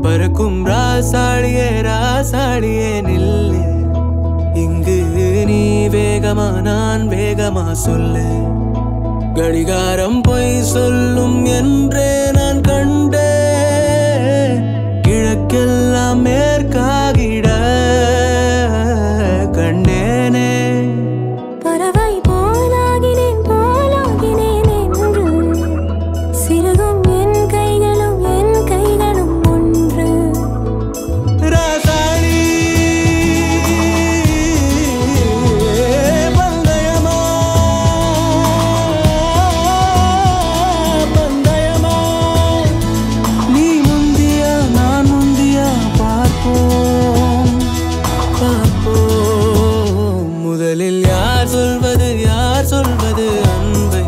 பறக்கும் ராசாடியே ராசாடியே நில்லு, இங்கு நீ வேகமா நான் வேகமா சொல்லு. கடிகாரம் பொய் சொல்லும் என்றே நான் கண்டேன், கிழக்கெல்லாம் மேற்காகிட கண்டேனே. பறவை போலாகினேன் போலாகினேன் என்று சிறுகும் என் கைகளும் ஒன்று. ராசாடி பந்தயமா பந்தயமா, நீ முந்தியா நான் முந்தியா பார்ப்போம் பார்ப்போம். முதலில் யார் சொல்வது அன்பை,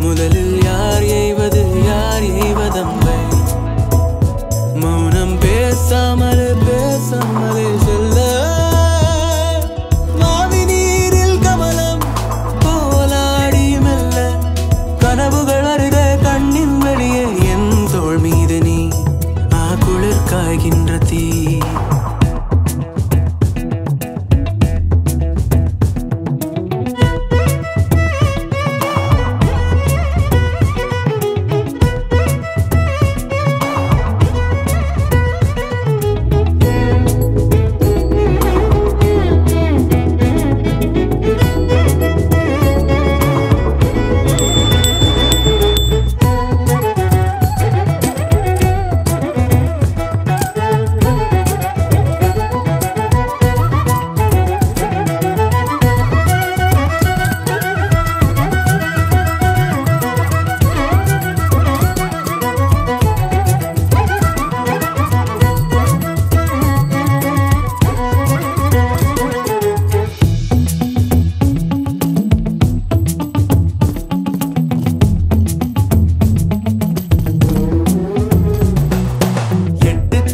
முதலில் யார் எய்வதம்பை. மௌனம் பேசாமலே செல்ல, மாவி நீரில் கமலம் போலாடி மெல்ல. கனவுகள் அருக கண்ணின் வெளியே என் தோள் மீது நீ குளிர் காய்கின்ற தீ.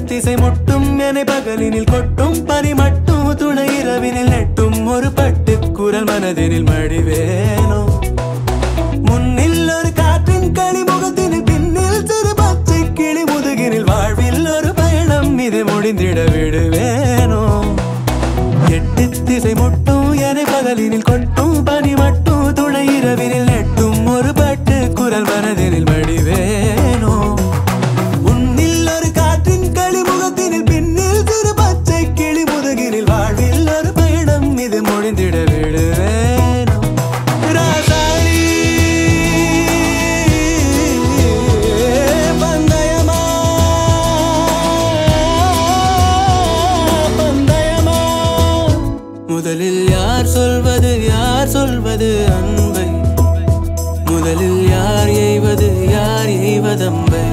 திசை முட்டும் என பகலினில் கொட்டும் பனி மட்டும் துணை இரவினில் நெட்டும் ஒரு பட்டு குரல் மனதினில் மடிவேனோ. முன்னில் ஒரு காற்றின் களி முகத்தினில், பின்னில் சிறு பச்சை கிளி முதுகினில். வாழ்வில் ஒரு பயணம் இது முடிந்திட விடுவேனோ. எட்டு திசை முட்டும் என பகலினில் கொட்டும் பனி மட்டும் துணை இரவினில் நெட்டும் ஒரு பட்டு குரல் மனதினில் மடிவேனோ. வாழ்வில் ஒரு பயணம் இது முடிந்திட விடுவேனோ. ராசாடி பந்தயமா பந்தயமா, முதலில் யார் சொல்வது அன்பை, முதலில் யார் எய்வதம்பை.